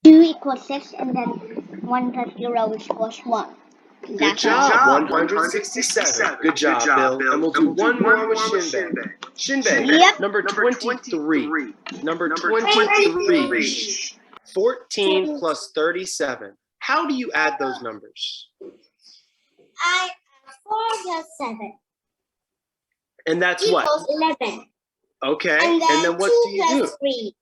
2 equals 6, and then 1 plus 0 equals 1. Good job, 167. Good job, Bill. And we'll do one more with Shinbei. Shinbei, Yep. number 23. Number 23. 14 plus 37. How do you add those numbers? 4 plus 7 And that's equals what? 11. Okay, And then what 2 do you plus do? 3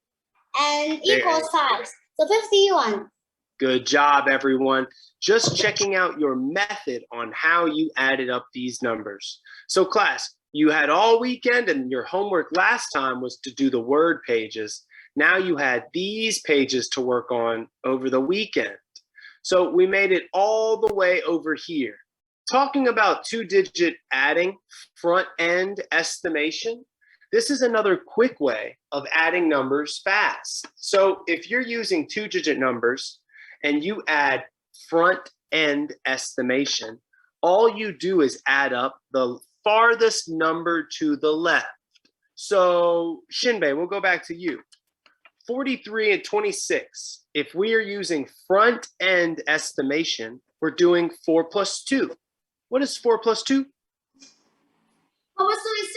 and There. equals 5. So 51. Good job, everyone. Just checking out your method on how you added up these numbers. So class, you had all weekend and your homework last time was to do the word pages. Now you had these pages to work on over the weekend. So we made it all the way over here. Talking about two-digit adding, front-end estimation, this is another quick way of adding numbers fast. So if you're using two-digit numbers and you add front-end estimation, all you do is add up the farthest number to the left. So Shinbei, we'll go back to you. 43 and 26. If we are using front-end estimation, we're doing 4 plus 2. What is 4 plus 2? 4 plus 2 is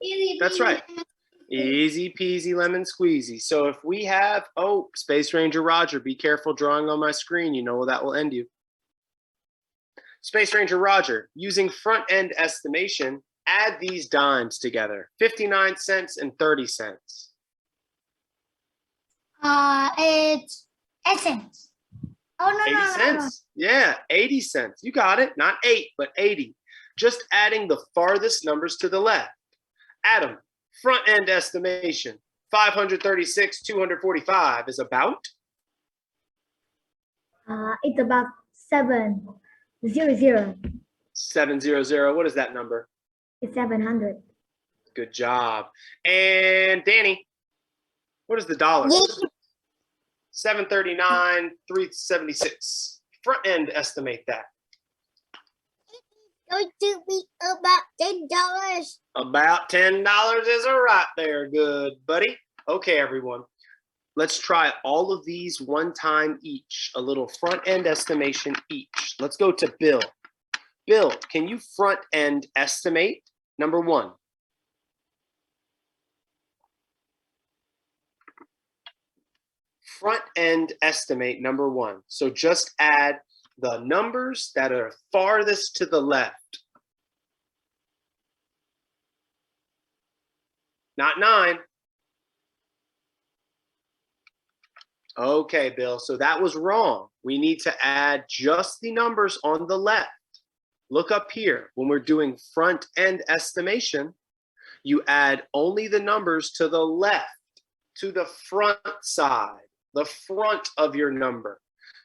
6. That's right. Easy peasy lemon squeezy. So if we have, oh, Space Ranger Roger, be careful drawing on my screen. You know that will end you. Space Ranger Roger, using front-end estimation, add these dimes together. 59 cents and 30 cents. It's 8 cents. Oh, no, 80 cents. Yeah, 80 cents. You got it. Not 8, but 80. Just adding the farthest numbers to the left. Adam, front-end estimation. 536, 245 is about? It's about 700. 700. What is that number? It's 700. Good job. And Danny, what is the dollar? 739, 376. Front end estimate that. Going to be about $10. About $10 is a right there, good buddy. Okay, everyone. Let's try all of these one time each. A little front end estimation each. Let's go to Bill. Bill, can you front end estimate? Number 1. Front end estimate number 1. So just add the numbers that are farthest to the left. Not 9. Okay, Bill, so that was wrong. We need to add just the numbers on the left. Look up here. When we're doing front end estimation, you add only the numbers to the left, to the front side, the front of your number.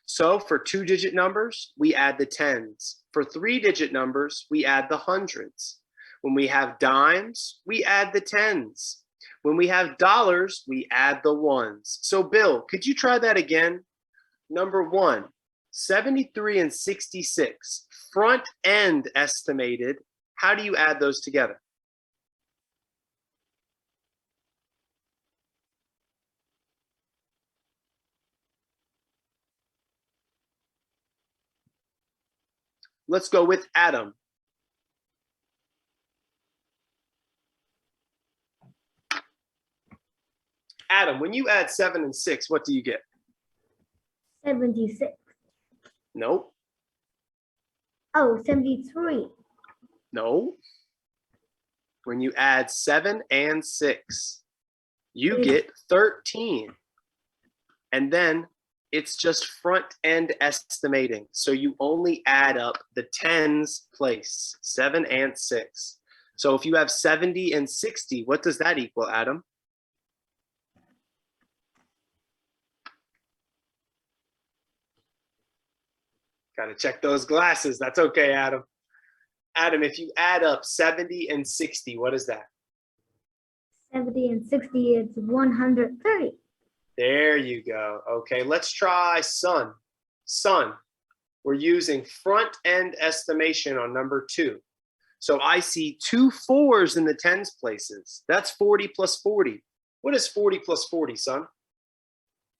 So for two-digit numbers, we add the tens. For three-digit numbers, we add the hundreds. When we have dimes, we add the tens. When we have dollars, we add the ones. So Bill, could you try that again? Number 1, 73 and 66, front end estimated. How do you add those together? Let's go with Adam. Adam, when you add 7 and 6, what do you get? 76. Nope. Oh, 73. No. When you add 7 and 6, you get 13. And then it's just front end estimating. So you only add up the tens place, 7 and 6. So if you have 70 and 60, what does that equal, Adam? Got to check those glasses. That's okay, Adam. Adam, if you add up 70 and 60, what is that? 70 and 60 is 130. There you go. Okay, let's try Sun. Sun, we're using front end estimation on number 2. So I see 2 4s in the tens places. That's 40 plus 40. What is 40 plus 40, Sun?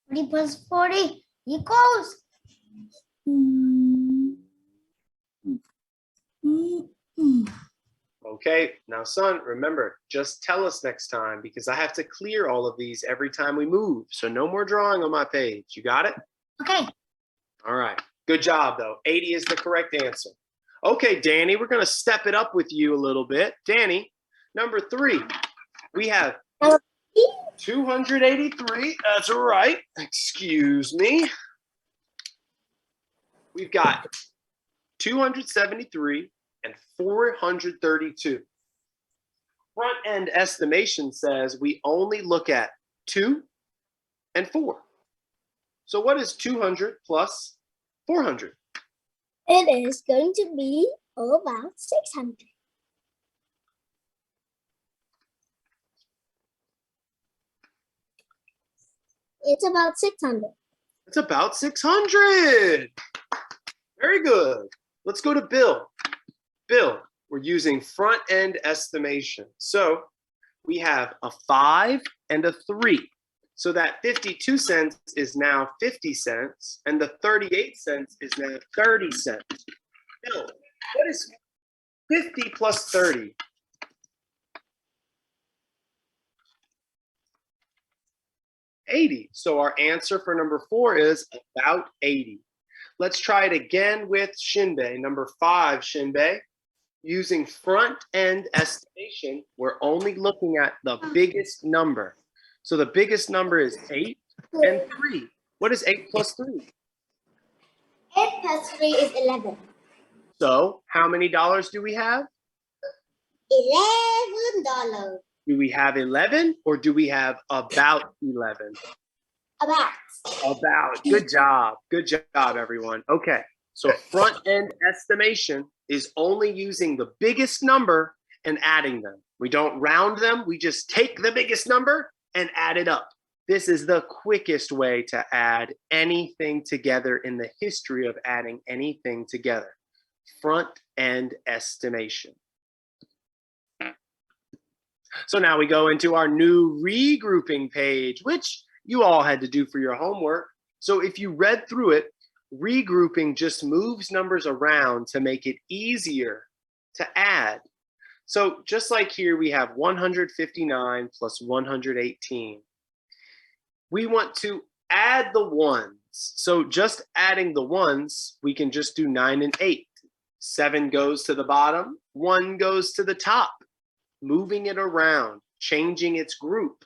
40 plus 40 equals Okay, now son, remember, just tell us next time because I have to clear all of these every time we move. So no more drawing on my page. You got it? okay. All right. Good job, though. 80 is the correct answer. Okay, Danny, we're going to step it up with you a little bit. Danny, number 3, we have 283. That's right. Excuse me. We've got 273 and 432. Front end estimation says we only look at 2 and 4. So what is 200 plus 400? It is going to be about 600. It's about 600. It's about 600. Very good. Let's go to Bill. Bill, we're using front end estimation. So we have a 5 and a 3. So that 52 cents is now 50 cents, and the 38 cents is now 30 cents. Bill, what is 50 plus 30? 80. So our answer for number 4 is about 80. Let's try it again with Shinbei. Number 5, Shinbei. Using front end estimation, we're only looking at the biggest number. So the biggest number is 8 and 3. What is 8 plus 3? 8 plus 3 is 11. So how many dollars do we have? $11. Do we have 11 or do we have about 11? About. About. Good job. Good job, everyone. Okay. So front end estimation is only using the biggest number and adding them. We don't round them. We just take the biggest number and add it up. This is the quickest way to add anything together in the history of adding anything together. Front end estimation. So now we go into our new regrouping page, which you all had to do for your homework. So if you read through it, regrouping just moves numbers around to make it easier to add. So just like here, we have 159 plus 118. We want to add the ones. So just adding the ones, we can just do 9 and 8. 7 goes to the bottom, 1 goes to the top, moving it around, changing its group.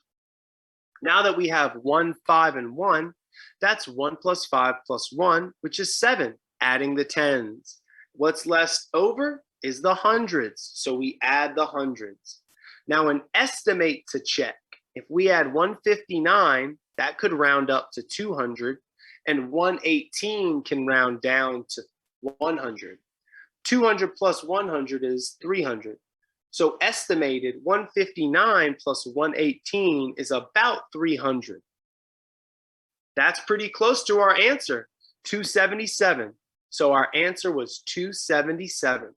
Now that we have 1, 5, and 1, that's 1 plus 5 plus 1, which is 7, adding the tens. What's left over is the hundreds, so we add the hundreds. Now an estimate to check. If we add 159, that could round up to 200, and 118 can round down to 100. 200 plus 100 is 300. So estimated 159 plus 118 is about 300. That's pretty close to our answer, 277. So our answer was 277.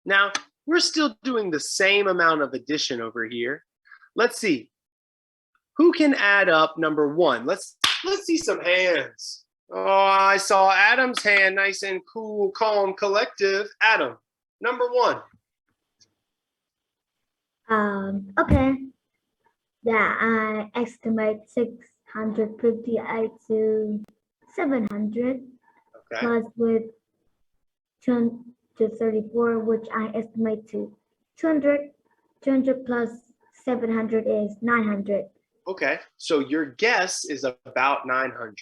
Now, we're still doing the same amount of addition over here. Let's see. Who can add up number 1? Let's see some hands. Oh, I saw Adam's hand, nice and cool, calm, collective. Adam, number 1. Okay. Yeah, I estimate 658 to 700 Okay. plus with 234, which I estimate to 200. 200 plus 700 is 900. Okay, so your guess is about 900.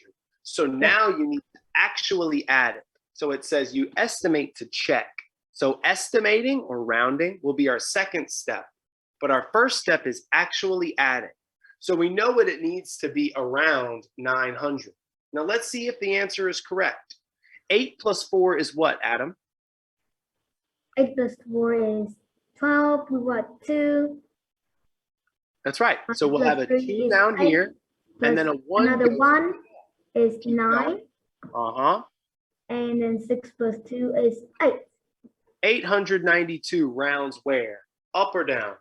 So now you need to actually add it. So it says you estimate to check. So estimating or rounding will be our second step. But our first step is actually adding. So we know what it needs to be around 900. Now let's see if the answer is correct. 8 plus 4 is what, Adam? 8 plus 4 is 12. We got 2. That's right. So we'll have a Plus 3 2 is down 8, here, and then a 1. Another goes- 1 is 9. Uh-huh. And then 6 plus 2 is 8. 892 rounds where? Up or down?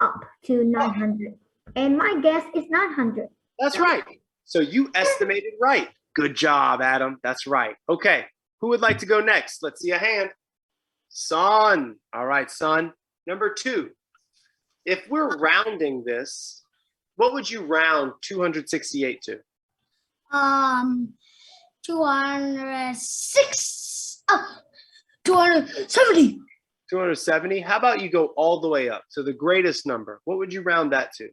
Up to 900. And my guess is 900. That's right. So you estimated right. Good job, Adam. That's right. Okay, who would like to go next? Let's see a hand. Son. All right, son. Number 2. If we're rounding this, what would you round 268 to? 206. Oh, 270. 270. How about you go all the way up to the greatest number? What would you round that to?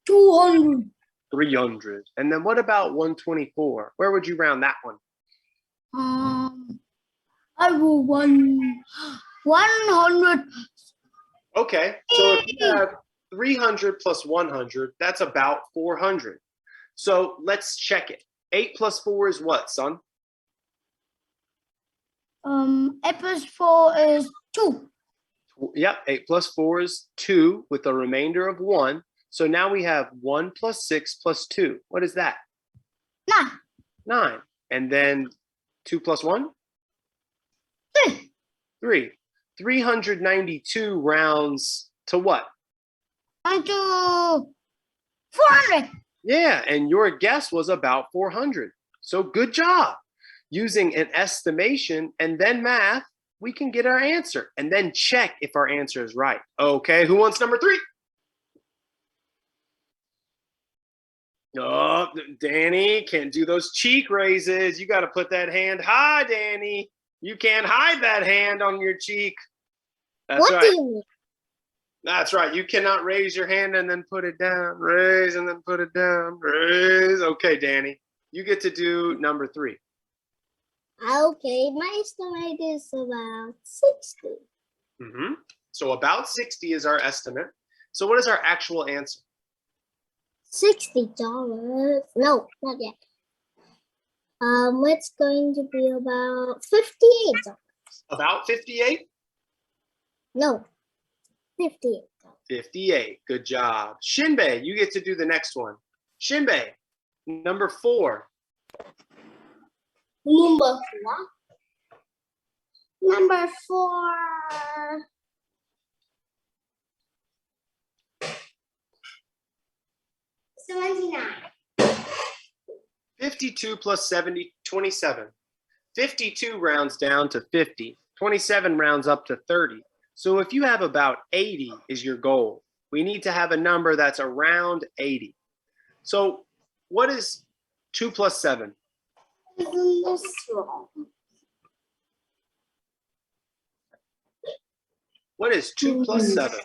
200. 300. And then what about 124? Where would you round that one? I will 100. Okay, so if you have 300 plus 100, that's about 400. So let's check it. 8 plus 4 is what, son? 8 plus 4 is 2. Yep, 8 plus 4 is 2 with a remainder of 1. So now we have 1 plus 6 plus 2. What is that? 9. 9. And then 2 plus 1? 3. 3. 392 rounds to what? And to 400. Yeah, and your guess was about 400. So good job. Using an estimation and then math, we can get our answer and then check if our answer is right. Okay, who wants number 3? Oh, Danny, can't do those cheek raises. You got to put that hand high, Danny. You can't hide that hand on your cheek. That's What right. do you mean? That's right. You cannot raise your hand and then put it down. Raise and then put it down. Raise. Okay, Danny, you get to do number 3. Okay, my estimate is about 60. So about 60 is our estimate. So what is our actual answer? $60. No, not yet. It's going to be about $58. About 58? No, $58. 58. Good job. Shinbei, you get to do the next one. Shinbei, number 4. Number 4. Number 4. 79. 52 plus 70, 27. 52 rounds down to 50. 27 rounds up to 30. So if you have about 80 is your goal, we need to have a number that's around 80. So what is 2 plus 7? Isn't this wrong? What is 2 plus 7?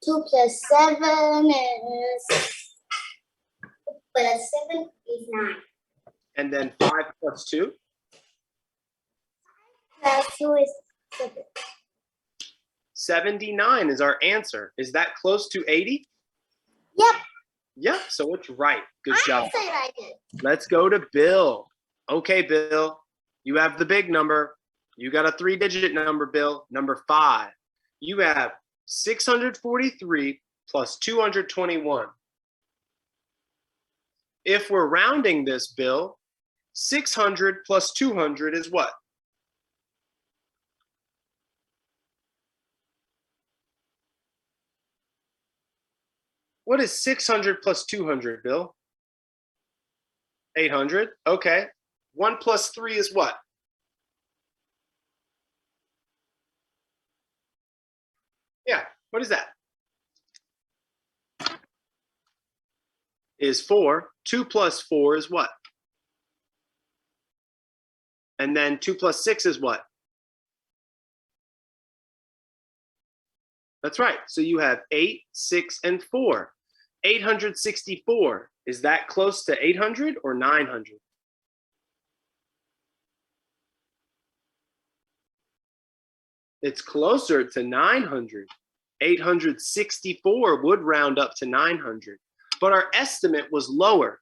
2 plus 7 is... Plus 7 is 9. And then 5 plus 2? Plus 2 is 7. 79 is our answer. Is that close to 80? Yep. Yep, so it's right. Good I job. said I did. Let's go to Bill. Okay, Bill, you have the big number. You got a 3-digit number, Bill, number 5. You have 643 plus 221. If we're rounding this, Bill, 600 plus 200 is what? What is 600 plus 200, Bill? 800. Okay. 1 plus 3 is what? Yeah, what is that? Is 4. 2 plus 4 is what? And then 2 plus 6 is what? That's right. So you have 8, 6, and 4. 864. Is that close to 800 or 900? It's closer to 900. 864 would round up to 900. But our estimate was lower,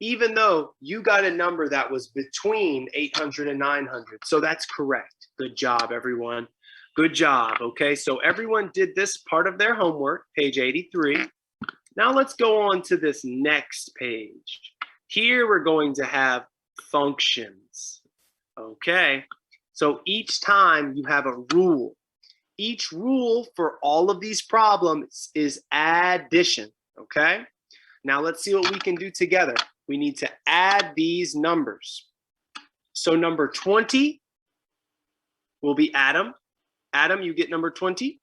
even though you got a number that was between 800 and 900. So that's correct. Good job, everyone. Good job. Okay, so everyone did this part of their homework, page 83. Now let's go on to this next page. Here we're going to have functions. Okay, so each time you have a rule. Each rule for all of these problems is addition. Okay, Now let's see what we can do together. We need to add these numbers. So number 20 will be Adam. Adam, you get number 20.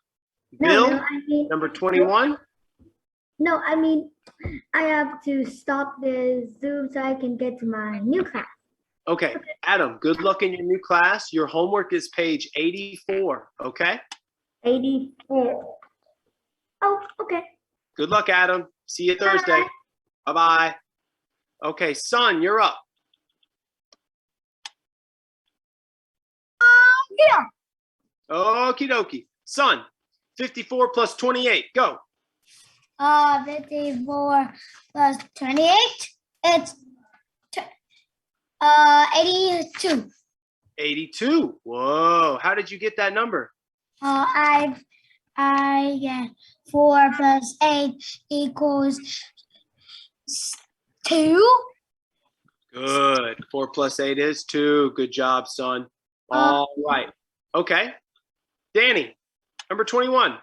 Bill, number 21. No, I mean, I have to stop the Zoom so I can get to my new class. Okay, Adam, good luck in your new class. Your homework is page 84, okay? 84. Oh, okay. Good luck, Adam. See you Thursday. Bye-bye. Okay, Son, you're up. Yeah. Okie dokie. Son, 54 plus 28, go. 54 plus 28. It's 82. 82. Whoa, how did you get that number? I get 4 plus 8 equals 2. Good. 4 plus 8 is 2. Good job, son. All right. Okay. Danny, number 21.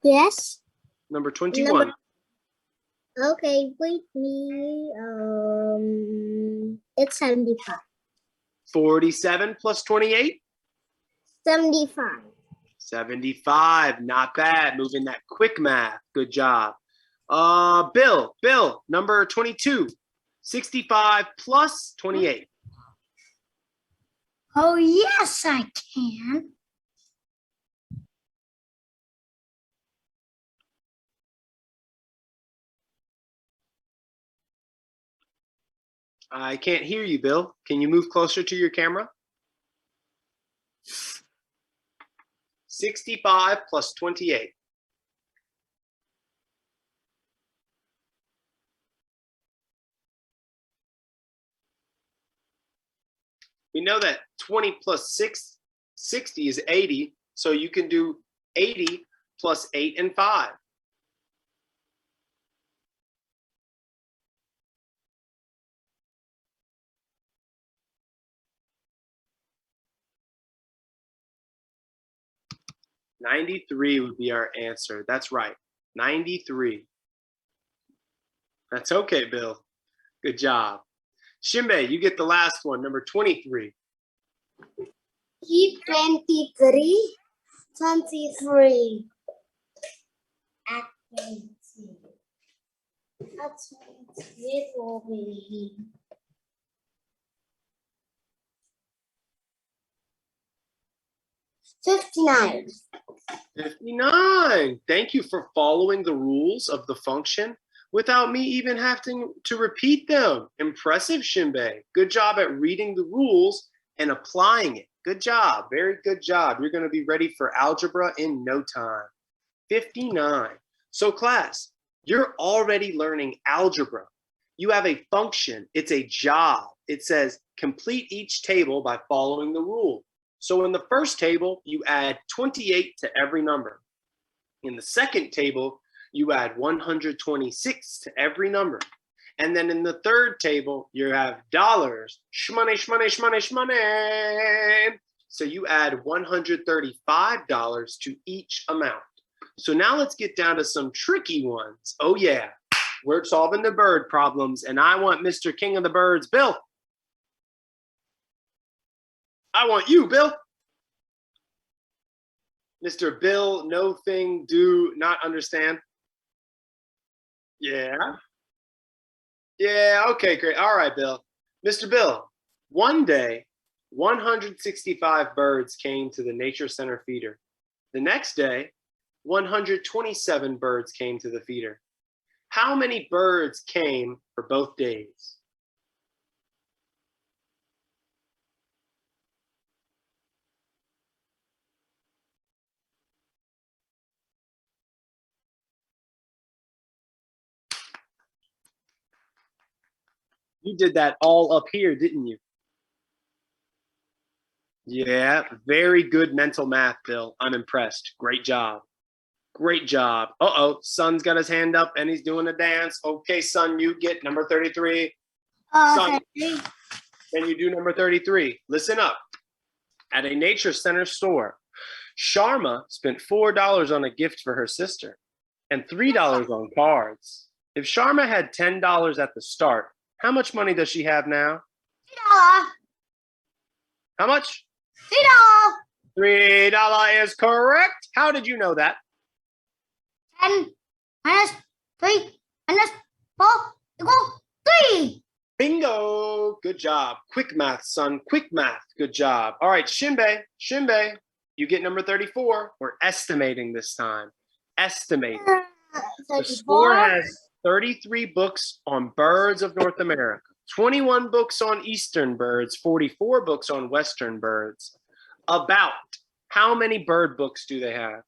Yes. Number 21. Okay, wait me. It's 75. 47 plus 28. 75. 75. Not bad. Moving that quick math. Good job. Bill, number 22. 65 plus 28. Oh, yes, I can. I can't hear you, Bill. Can you move closer to your camera? 65 plus 28. We know that 20 plus 60 is 80, so you can do 80 plus 8 and 5. $93 would be our answer. That's right, 93. That's okay, Bill. Good job. Shinbei, you get the last one, number 23. 23. 23. That's it will be 59. 59. Thank you for following the rules of the function without me even having to repeat them. Impressive, Shinbei. Good job at reading the rules and applying it. Good job. Very good job. You're going to be ready for algebra in no time. 59. So class, you're already learning algebra. You have a function. It's a job. It says complete each table by following the rule. So in the first table, you add 28 to every number. In the second table, you add 126 to every number. And then in the third table, you have dollars, shmoney, shmoney, shmoney, shmoney. So you add $135 to each amount. So now let's get down to some tricky ones. Oh yeah, we're solving the bird problems, and I want Mr. King of the Birds, Bill. I want you, Bill. Mr. Bill, no thing, do not understand. Yeah. Yeah, okay, great. All right, Bill. Mr. Bill, one day, 165 birds came to the Nature Center feeder. The next day, 127 birds came to the feeder. How many birds came for both days? You did that all up here, didn't you? Yeah, very good mental math, Bill. I'm impressed. Great job. Great job. Uh-oh, Son's got his hand up and he's doing a dance. Okay, Son, you get number 33. Son, can you do number 33? Listen up. At a Nature Center store, Sharma spent $4 on a gift for her sister and $3 on cards. If Sharma had $10 at the start, how much money does she have now? $3. How much? $3. $3 is correct. How did you know that? 10 minus 3 minus 4 equals 3. Bingo. Good job. Quick math, son. Quick math. Good job. All right, Shinbei. Shinbei, you get number 34. We're estimating this time. Estimating. The store 34. has 33 books on birds of North America, 21 books on eastern birds, 44 books on western birds. About how many bird books do they have?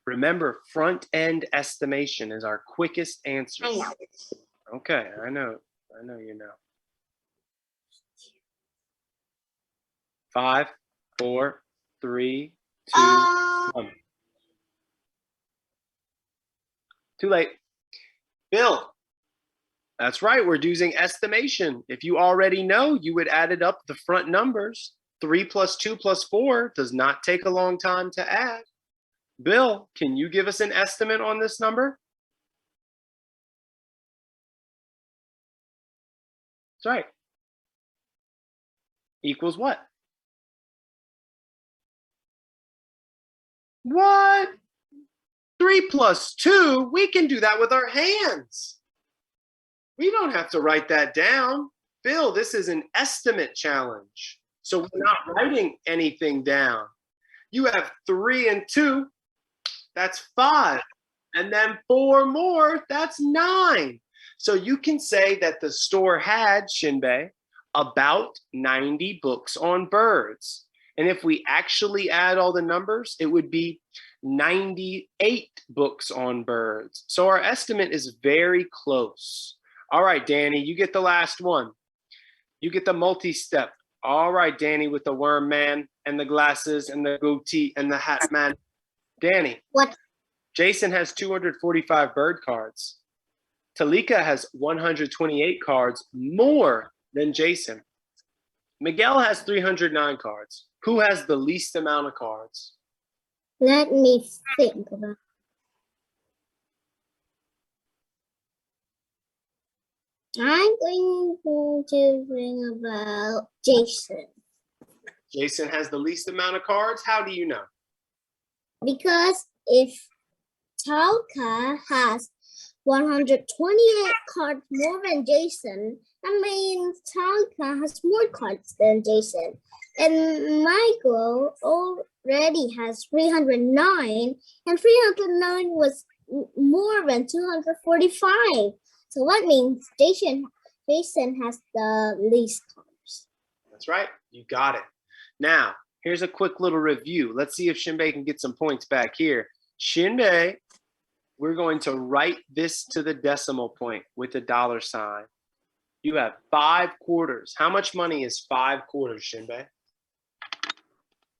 Remember, front end estimation is our quickest answer. I know. Okay, I know you know. 5, 4, 3, 2, 1. Too late. Bill, that's right. We're using estimation. If you already know, you would add it up the front numbers. 3 plus 2 plus 4 does not take a long time to add. Bill, can you give us an estimate on this number? That's right. Equals what? What? 3 plus 2, we can do that with our hands. We don't have to write that down. Bill, this is an estimate challenge. So we're not writing anything down. You have 3 and 2, that's 5. And then 4 more, that's 9. So you can say that the store had, Shinbei, about 90 books on birds. And if we actually add all the numbers, it would be 98 books on birds. So our estimate is very close. All right, Danny, you get the last one. You get the multi-step. All right, Danny, with the worm man and the glasses and the goatee and the hat man. Danny. What? Jason has 245 bird cards. Talika has 128 cards, more than Jason. Miguel has 309 cards. Who has the least amount of cards? Let me think about. I'm going to think about Jason. Jason has the least amount of cards. How do you know? Because if Talca has 128 cards more than Jason, that means Talca has more cards than Jason. And Michael already has 309, and 309 was more than 245. So that means Jason has the least cards. That's right. You got it. Now, here's a quick little review. Let's see if Shinbei can get some points back here. Shinbei, we're going to write this to the decimal point with a $sign. You have 5 quarters. How much money is 5 quarters, Shinbei?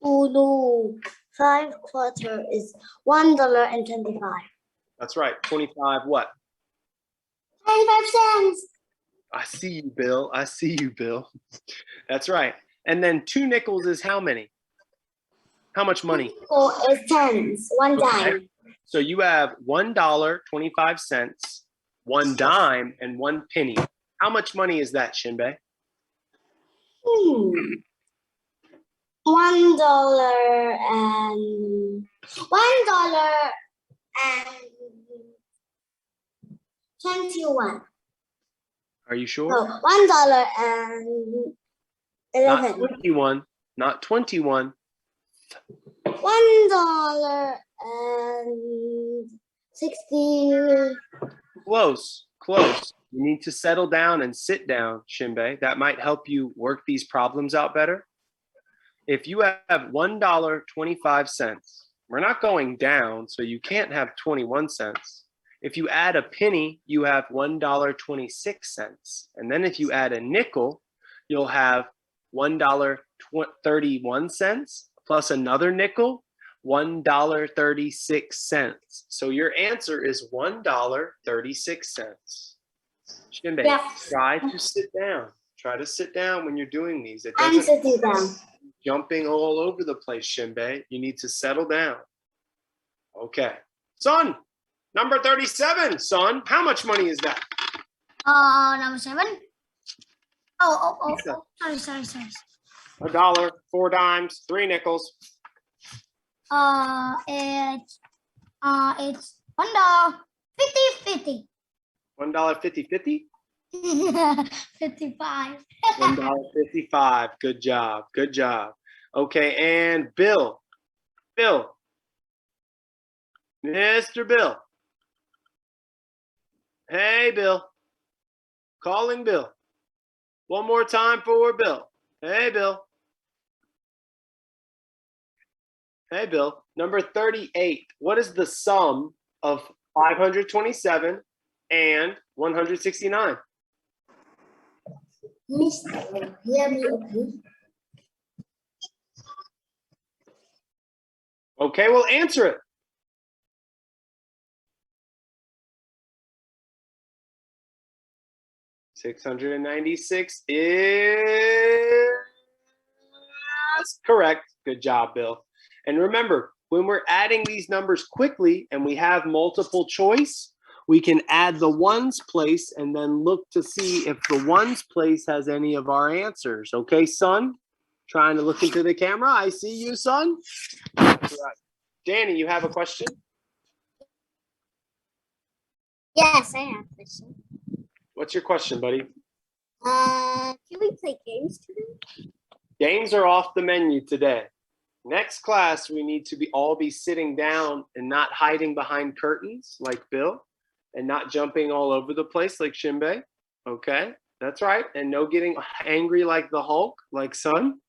Oh no, 5 quarter is $1.25. That's right. 25 what? 25 cents. I see you, Bill. I see you, Bill. That's right. And then 2 nickels is how many? How much money? 4 is cents. 1 dime. So you have $1.25, 1 dime, and 1 penny. How much money is that, Shinbei? $1 and $1.21. Are you sure? No, $1.11. Not 21. Not 21. $1.60. Close. Close. You need to settle down and sit down, Shinbei. That might help you work these problems out better. If you have $1.25, we're not going down, so you can't have 21 cents. If you add a penny, you have $1.26. And then if you add a nickel, you'll have $1.31 plus another nickel, $1.36. So your answer is $1.36. Shinbei, Yes. try to sit down. Try to sit down when you're doing these. It I'm doesn't sitting down. jumping all over the place, Shinbei. You need to settle down. Okay. Son, Number 37, son. How much money is that? Number 7. Oh, sorry. $1, 4 dimes, 3 nickels. It's $1. 50. $1.50. 55. $1.55. Good job. Good job. Okay, and Bill. Mr. Bill. Hey, Bill. Calling Bill. One more time for Bill. Hey, Bill. Hey, Bill. Number 38. What is the sum of 527 and 169? Mister, hear me, okay? Okay, well, answer it. $696 is correct. Good job, Bill. And remember, when we're adding these numbers quickly and we have multiple choice, we can add the ones place and then look to see if the ones place has any of our answers. Okay, son? Trying to look into the camera. I see you, son. Right. Danny, you have a question? Yes, I have a question. What's your question, buddy? Can we play games today? Games are off the menu today. Next class, we need to all be sitting down and not hiding behind curtains like Bill and not jumping all over the place like Shinbei. Okay, that's right. And no getting angry like the Hulk, like son.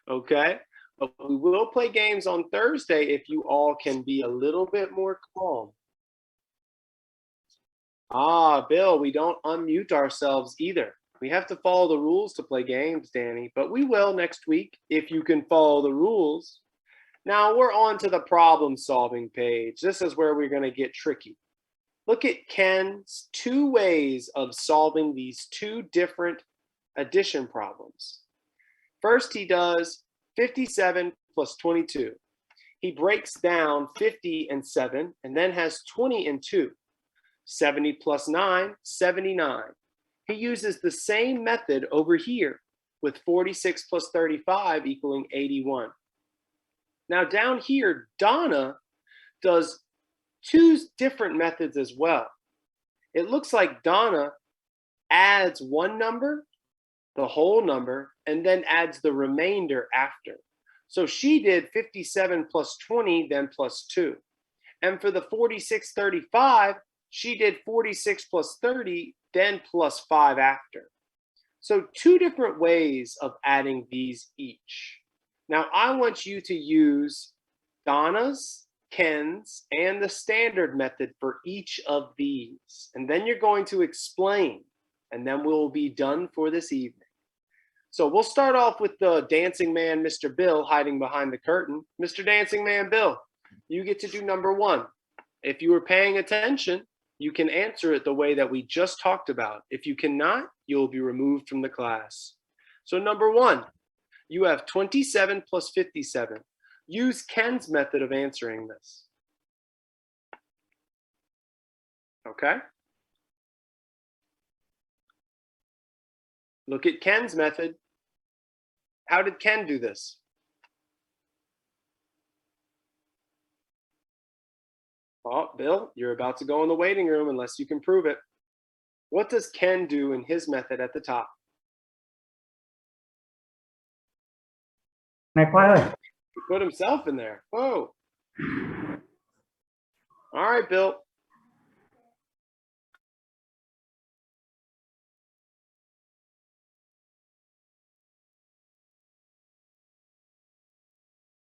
Okay, but we will play games on Thursday if you all can be a little bit more calm. Bill, we don't unmute ourselves either. We have to follow the rules to play games, Danny, but we will next week if you can follow the rules. Now we're on to the problem solving page. This is where we're going to get tricky. Look at Ken's 2 ways of solving these 2 different addition problems. First, he does 57 plus 22. He breaks down 50 and 7 and then has 20 and 2. 70 plus 9, 79. He uses the same method over here with 46 plus 35 equaling 81. Now down here, Donna does 2 different methods as well. It looks like Donna adds one number, the whole number, and then adds the remainder after. So she did 57 plus 20, then plus 2. And for the 46, 35, she did 46 plus 30, then plus 5 after. So 2 different ways of adding these each. Now I want you to use Donna's, Ken's, and the standard method for each of these. And then you're going to explain, and then we'll be done for this evening. So we'll start off with the dancing man, Mr. Bill, hiding behind the curtain. Mr. Dancing Man Bill, you get to do number 1. If you were paying attention, you can answer it the way that we just talked about. If you cannot, you'll be removed from the class. So number 1, you have 27 plus 57. Use Ken's method of answering this. Okay? Look at Ken's method. How did Ken do this? Oh, Bill, you're about to go in the waiting room unless you can prove it. What does Ken do in his method at the top? Này Khoa ơi, He put himself in there. Whoa. All right, Bill.